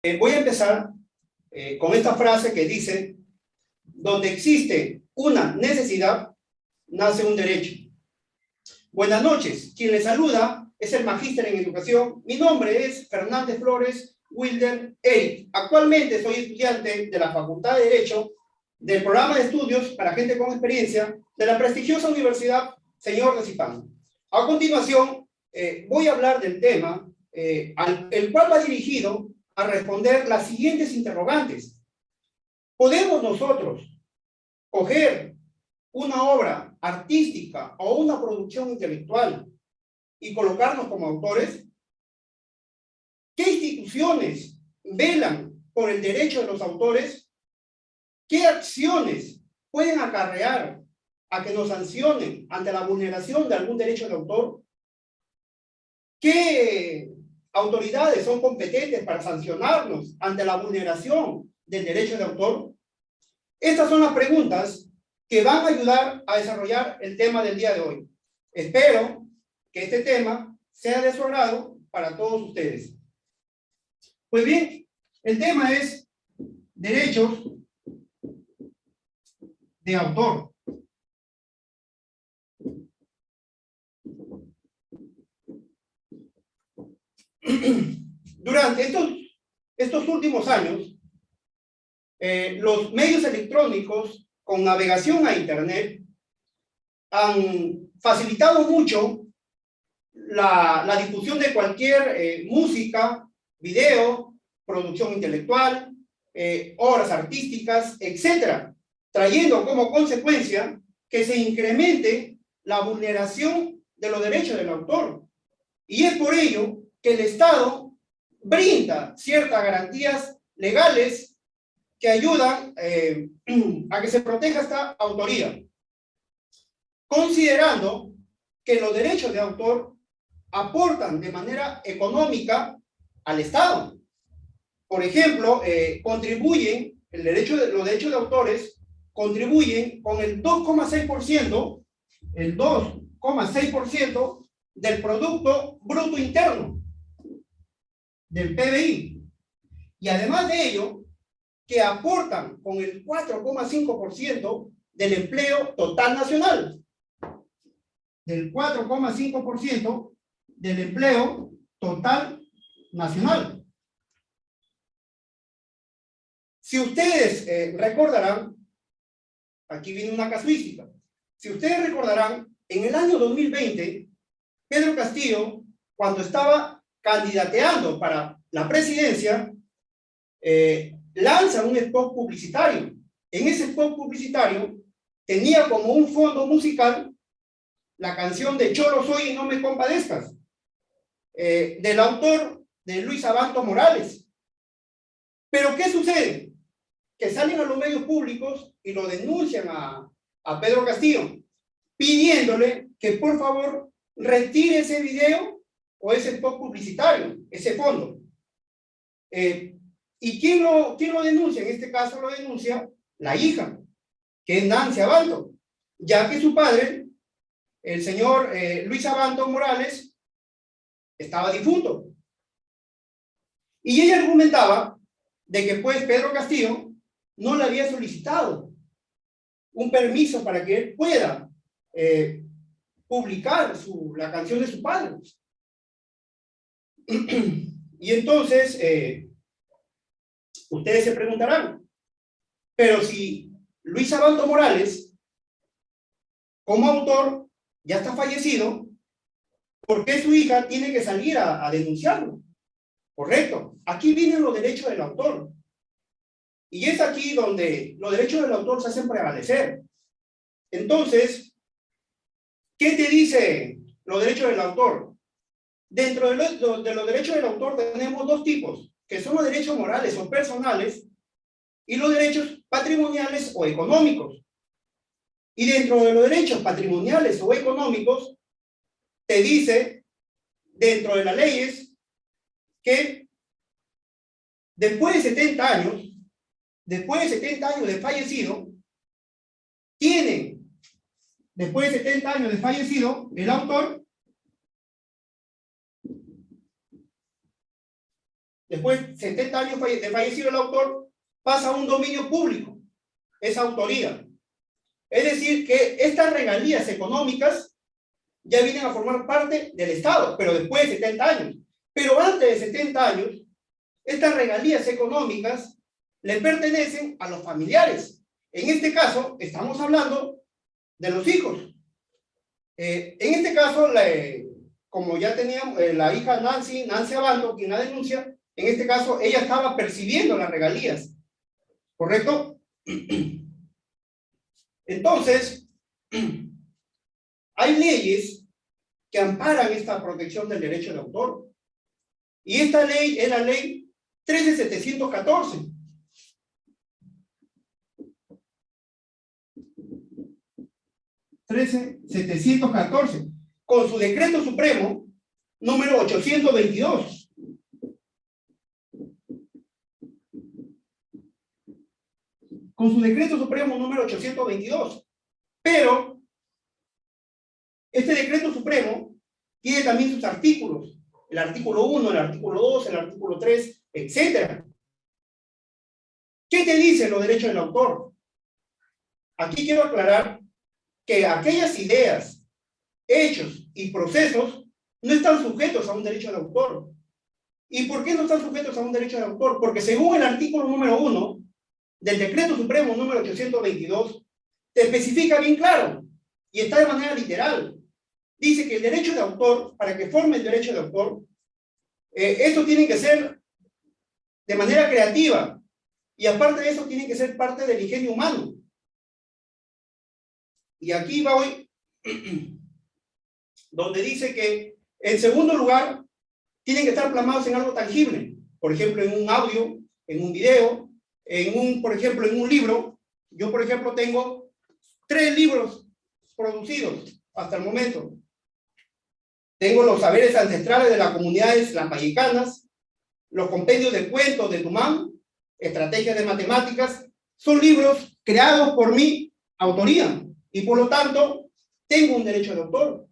Voy a empezar con esta frase que dice: donde existe una necesidad, nace un derecho. Buenas noches, quien les saluda es el magíster en educación. Mi nombre es Fernández Flores Wilder Eric. Actualmente soy estudiante de la Facultad de Derecho del programa de estudios para gente con experiencia de la prestigiosa Universidad Señor de Zipán. A continuación, voy a hablar del tema el cual va dirigido a responder las siguientes interrogantes. ¿Podemos nosotros coger una obra artística o una producción intelectual y colocarnos como autores? ¿Qué instituciones velan por el derecho de los autores? ¿Qué acciones pueden acarrear a que nos sancionen ante la vulneración de algún derecho de autor? ¿Qué autoridades son competentes para sancionarnos ante la vulneración del derecho de autor? Estas son las preguntas que van a ayudar a desarrollar el tema del día de hoy. Espero que este tema sea de su agrado para todos ustedes. Pues bien, el tema es derechos de autor. Durante estos últimos años, los medios electrónicos con navegación a Internet han facilitado mucho la difusión de cualquier música, video, producción intelectual, obras artísticas, etc., trayendo como consecuencia que se incremente la vulneración de los derechos del autor. Y es por ello que el Estado brinda ciertas garantías legales que ayudan a que se proteja esta autoría, considerando que los derechos de autor aportan de manera económica al Estado. Por ejemplo, contribuyen, los derechos de autores contribuyen con el 2,6% del Producto Bruto Interno, del PBI. Y además de ello, que aportan con el 4,5% del empleo total nacional. Del 4,5% del empleo total nacional. Si ustedes recordarán, aquí viene una casuística, si ustedes recordarán, en el año 2020, Pedro Castillo, cuando estaba candidateando para la presidencia, lanza un spot publicitario. En ese spot publicitario tenía como un fondo musical la canción de Cholo Soy y No Me Compadezcas, del autor de Luis Abanto Morales. Pero ¿qué sucede? Que salen a los medios públicos y lo denuncian a Pedro Castillo, pidiéndole que por favor retire ese video o ese spot publicitario, ese fondo. ¿Y quién lo denuncia? En este caso lo denuncia la hija, que es Nancy Abanto, ya que su padre, el señor Luis Abanto Morales, estaba difunto. Y ella argumentaba de que pues Pedro Castillo no le había solicitado un permiso para que él pueda publicar la canción de su padre. Y entonces ustedes se preguntarán, pero si Luis Abanto Morales, como autor, ya está fallecido, ¿por qué su hija tiene que salir a denunciarlo? Correcto. Aquí vienen los derechos del autor. Y es aquí donde los derechos del autor se hacen prevalecer. Entonces, ¿qué te dice los derechos del autor? Dentro de los derechos del autor tenemos dos tipos, que son los derechos morales o personales y los derechos patrimoniales o económicos. Y dentro de los derechos patrimoniales o económicos, te dice, dentro de las leyes, que después de 70 años de fallecido, después de 70 años de fallecido, el autor después de 70 años de fallecido el autor, pasa a un dominio público, esa autoría. Es decir, que estas regalías económicas ya vienen a formar parte del Estado, pero después de 70 años. Pero antes de 70 años, estas regalías económicas le pertenecen a los familiares. En este caso, estamos hablando de los hijos. En este caso, como ya teníamos la hija Nancy Abando, quien la denuncia, en este caso, ella estaba percibiendo las regalías. ¿Correcto? Entonces, hay leyes que amparan esta protección del derecho de autor. Y esta ley es la ley 13714. Con su decreto supremo número 822. Con su decreto supremo número 822. Pero este decreto supremo tiene también sus artículos. El artículo 1, el artículo 2, el artículo 3, etc. ¿Qué te dicen los derechos del autor? Aquí quiero aclarar que aquellas ideas, hechos y procesos no están sujetos a un derecho de autor. ¿Y por qué no están sujetos a un derecho de autor? Porque según el artículo número 1 del Decreto Supremo número 822, te especifica bien claro, y está de manera literal. Dice que el derecho de autor, para que forme el derecho de autor, esto tiene que ser de manera creativa, y aparte de eso tiene que ser parte del ingenio humano. Y aquí va hoy, donde dice que, en segundo lugar, tienen que estar plasmados en algo tangible. Por ejemplo, en un audio, en un video, por ejemplo, en un libro. Yo, por ejemplo, tengo 3 libros producidos hasta el momento. Tengo los saberes ancestrales de las comunidades lambayecanas, los compendios de cuentos de Tumán, estrategias de matemáticas. Son libros creados por mi autoría y por lo tanto tengo un derecho de autor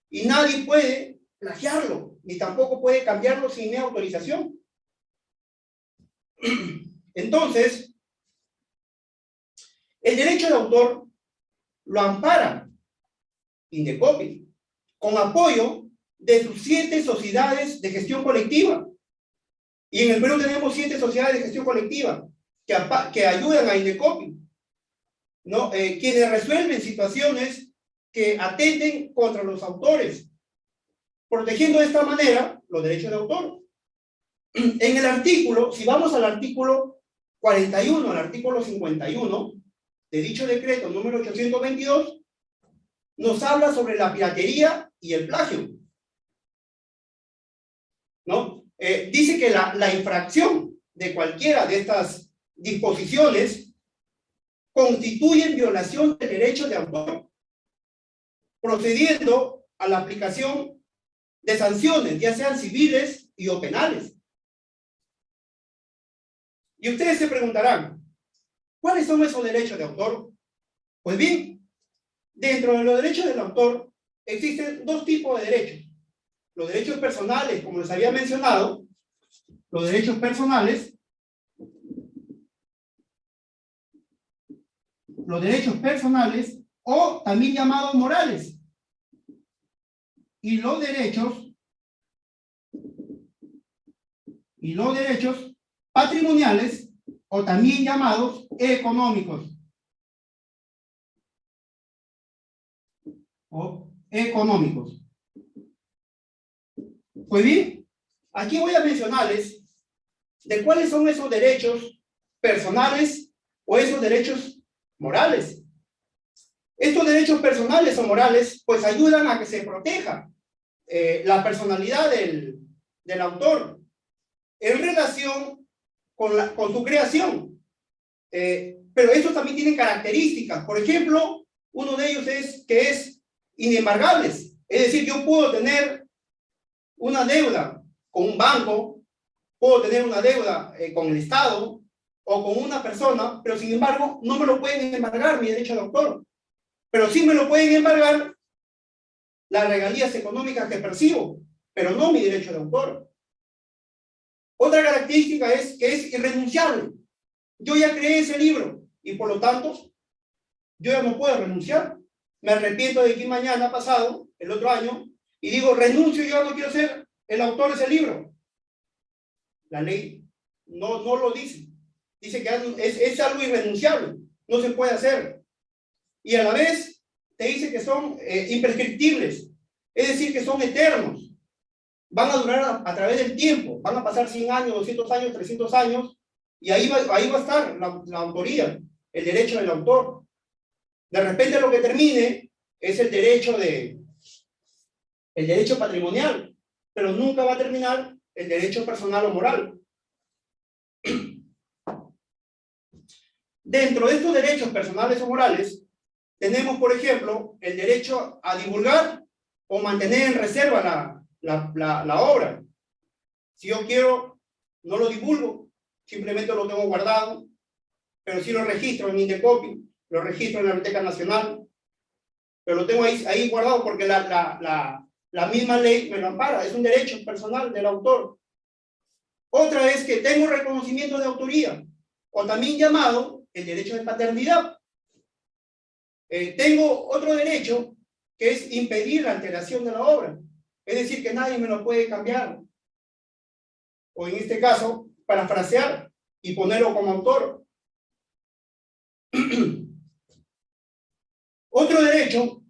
y nadie puede plagiarlo ni tampoco puede cambiarlo sin mi autorización. Entonces, el derecho de autor lo ampara Indecopi con apoyo de sus 7 sociedades de gestión colectiva. Y en el Perú tenemos 7 sociedades de gestión colectiva que ayudan a Indecopi, ¿no? Quienes resuelven situaciones que atenten contra los autores, protegiendo de esta manera los derechos de autor. En el artículo, si vamos al artículo 41, al artículo 51 de dicho decreto número 822, nos habla sobre la piratería y el plagio, ¿no? Dice que la infracción de cualquiera de estas disposiciones constituye violación del derecho de autor, procediendo a la aplicación de sanciones, ya sean civiles y o penales. Y ustedes se preguntarán, ¿cuáles son esos derechos de autor? Pues bien, dentro de los derechos del autor existen 2 tipos de derechos. Los derechos personales, como les había mencionado, los derechos personales, o también llamados morales, y los derechos patrimoniales, o también llamados económicos. Pues bien, aquí voy a mencionarles de cuáles son esos derechos personales o esos derechos morales. Estos derechos personales o morales pues ayudan a que se proteja la personalidad del autor en relación con su creación. Pero estos también tienen características. Por ejemplo, uno de ellos es que es inembargables. Es decir, yo puedo tener una deuda con un banco, puedo tener una deuda con el Estado o con una persona, pero sin embargo no me lo pueden embargar mi derecho de autor, pero sí me lo pueden embargar las regalías económicas que percibo, pero no mi derecho de autor. Otra característica es que es irrenunciable. Yo ya creé ese libro y por lo tanto yo ya no puedo renunciar. Me arrepiento de aquí mañana, pasado, el otro año, y digo, renuncio, yo no quiero ser el autor de ese libro. La ley no lo dice. Dice que es algo irrenunciable, no se puede hacer. Y a la vez te dice que son imprescriptibles, es decir, que son eternos. Van a durar a través del tiempo, van a pasar 100 años, 200 años, 300 años, y ahí va a estar la autoría, el derecho del autor. De repente lo que termine es el derecho patrimonial, pero nunca va a terminar el derecho personal o moral. Dentro de estos derechos personales o morales, tenemos, por ejemplo, el derecho a divulgar o mantener en reserva la obra. Si yo quiero, no lo divulgo, simplemente lo tengo guardado, pero sí lo registro en Indecopy, lo registro en la Biblioteca Nacional, pero lo tengo ahí guardado porque la misma ley me lo ampara, es un derecho personal del autor. Otra es que tengo reconocimiento de autoría, o también llamado el derecho de paternidad. Tengo otro derecho que es impedir la alteración de la obra, es decir, que nadie me lo puede cambiar, o en este caso, parafrasear y ponerlo como autor. Otro derecho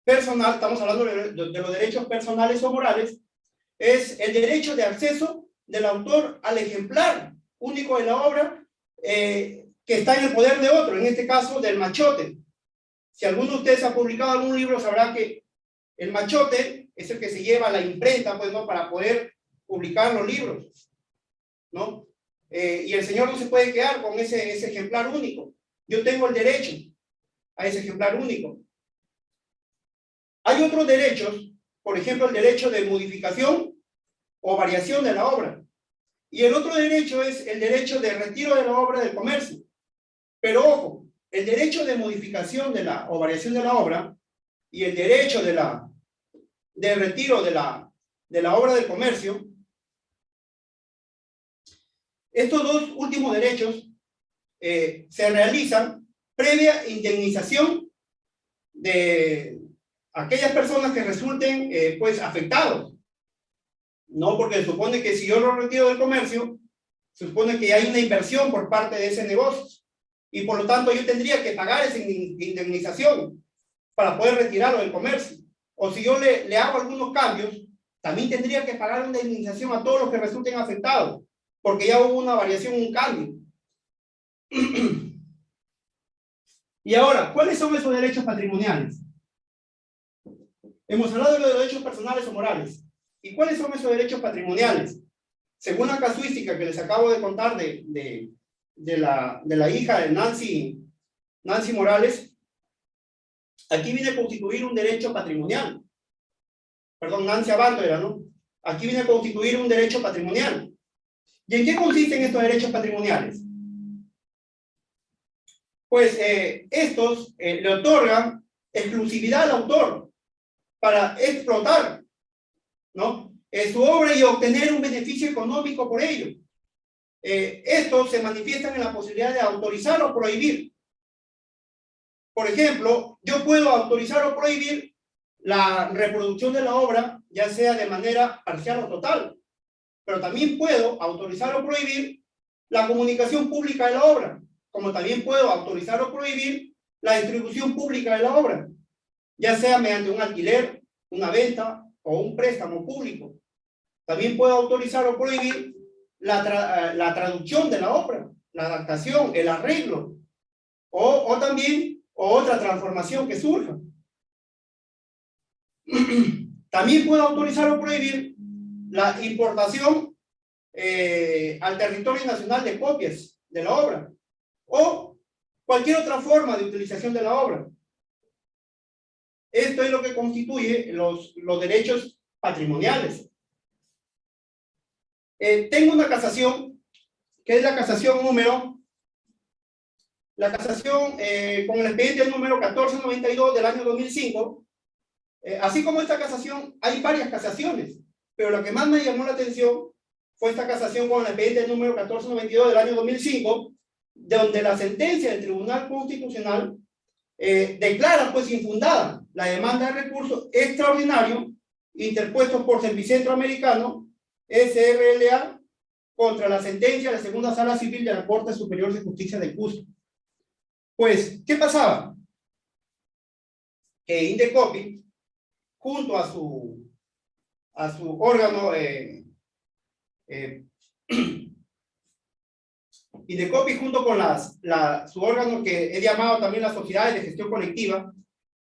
personal, estamos hablando de los derechos personales o morales, es el derecho de acceso del autor al ejemplar único de la obra que está en el poder de otro, en este caso del machote. Si alguno de ustedes ha publicado algún libro, sabrá que el machote es el que se lleva a la imprenta, pues, ¿no?, para poder publicar los libros, ¿no? Y el señor no se puede quedar con ese ejemplar único. Yo tengo el derecho a ese ejemplar único. Hay otros derechos, por ejemplo, el derecho de modificación o variación de la obra. Y el otro derecho es el derecho de retiro de la obra del comercio. Pero ojo, el derecho de modificación o variación de la obra y el derecho de retiro de la obra del comercio, estos dos últimos derechos se realizan previa indemnización de aquellas personas que resulten pues afectados. No, porque se supone que si yo lo retiro del comercio, se supone que hay una inversión por parte de ese negocio y por lo tanto yo tendría que pagar esa indemnización para poder retirarlo del comercio. O si yo le hago algunos cambios, también tendría que pagar una indemnización a todos los que resulten afectados, porque ya hubo una variación, un cambio. Y ahora, ¿cuáles son esos derechos patrimoniales? Hemos hablado de los derechos personales o morales. ¿Y cuáles son esos derechos patrimoniales? Según la casuística que les acabo de contar de la hija de Nancy Morales, aquí viene a constituir un derecho patrimonial. Perdón, Nancy Abando era, ¿no? Aquí viene a constituir un derecho patrimonial. ¿Y en qué consisten estos derechos patrimoniales? Pues estos le otorgan exclusividad al autor para explotar, ¿no?, su obra y obtener un beneficio económico por ello. Estos se manifiestan en la posibilidad de autorizar o prohibir. Por ejemplo, yo puedo autorizar o prohibir la reproducción de la obra, ya sea de manera parcial o total, pero también puedo autorizar o prohibir la comunicación pública de la obra, como también puedo autorizar o prohibir la distribución pública de la obra, ya sea mediante un alquiler, una venta o un préstamo público. También puedo autorizar o prohibir la traducción de la obra, la adaptación, el arreglo, o también otra transformación que surja. También puedo autorizar o prohibir la importación al territorio nacional de copias de la obra, o cualquier otra forma de utilización de la obra. Esto es lo que constituye los derechos patrimoniales. Tengo una casación, que es la casación con el expediente número 1492 del año 2005. Así como esta casación, hay varias casaciones, pero la que más me llamó la atención fue esta casación con el expediente número 1492 del año 2005, donde la sentencia del Tribunal Constitucional declara pues infundada la demanda de recurso extraordinario interpuesto por Servicentro Americano SRLA contra la sentencia de la Segunda Sala Civil de la Corte Superior de Justicia de Cusco. Pues, ¿qué pasaba? Que Indecopi, junto a su órgano, Indecopi junto con su órgano que he llamado también las sociedades de gestión colectiva,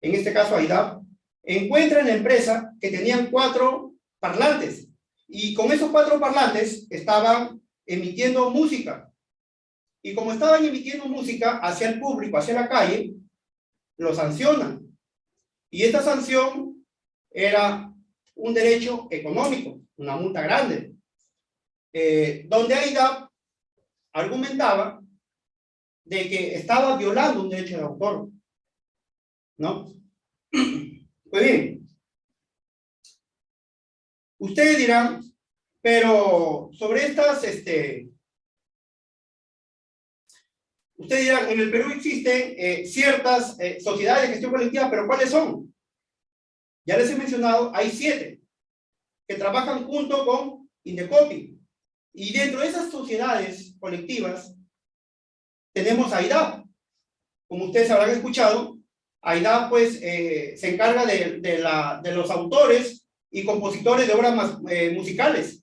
en este caso AIDAP, encuentra en la empresa que tenían 4 parlantes, y con esos 4 parlantes estaban emitiendo música, y como estaban emitiendo música hacia el público, hacia la calle, lo sancionan, y esta sanción era un derecho económico, una multa grande, donde AIDAP argumentaba de que estaba violando un derecho de autor, ¿no? Pues bien, ustedes dirán, pero sobre estas, ustedes dirán, en el Perú existen ciertas sociedades de gestión colectiva, pero ¿cuáles son? Ya les he mencionado, hay 7 que trabajan junto con Indecopi. Y dentro de esas sociedades colectivas tenemos AIDAP. Como ustedes habrán escuchado, AIDAP pues se encarga de los autores y compositores de obras musicales.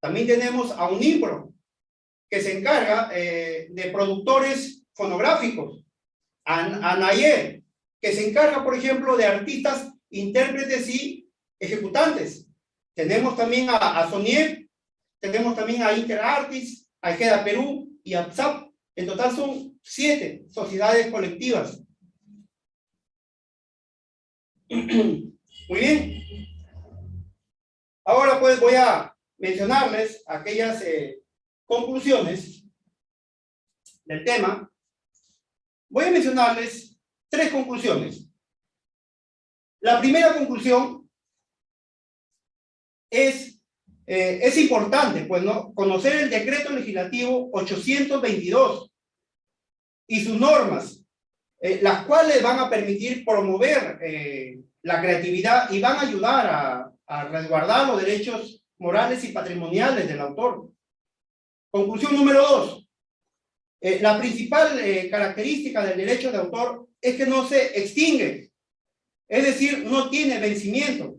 También tenemos a UNIPRO, que se encarga de productores fonográficos. A NAYER, que se encarga, por ejemplo, de artistas, intérpretes y ejecutantes. Tenemos también a SONIEP, tenemos también a InterArtis, a IGEDA Perú y a APSAP. En total son 7 sociedades colectivas. Muy bien. Ahora pues voy a mencionarles aquellas conclusiones del tema. Voy a mencionarles 3 conclusiones. La primera conclusión es importante, pues, ¿no?, conocer el decreto legislativo 822 y sus normas, las cuales van a permitir promover la creatividad y van a ayudar a resguardar los derechos morales y patrimoniales del autor. Conclusión número 2. La principal característica del derecho de autor es que no se extingue, es decir, no tiene vencimiento,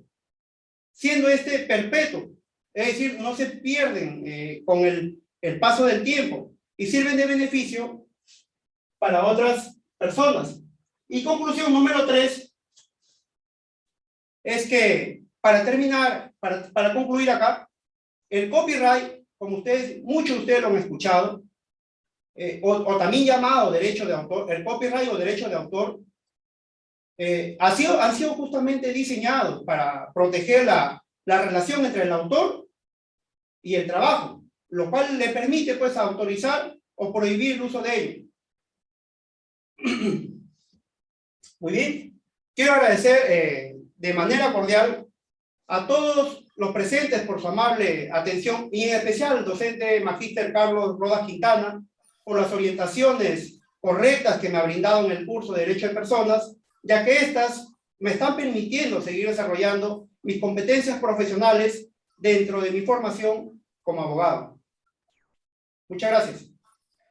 siendo este perpetuo, es decir, no se pierden con el paso del tiempo y sirven de beneficio para otras personas. Y conclusión número 3 es que, para terminar, para concluir acá, el copyright, como muchos de ustedes lo han escuchado, o también llamado derecho de autor, el copyright o derecho de autor, han sido justamente diseñados para proteger la relación entre el autor y el trabajo, lo cual le permite pues autorizar o prohibir el uso de ello. Muy bien, quiero agradecer de manera cordial a todos los presentes por su amable atención, y en especial al docente magíster Carlos Rodas Quintana por las orientaciones correctas que me ha brindado en el curso de Derecho de Personas, ya que estas me están permitiendo seguir desarrollando mis competencias profesionales dentro de mi formación como abogado. Muchas gracias.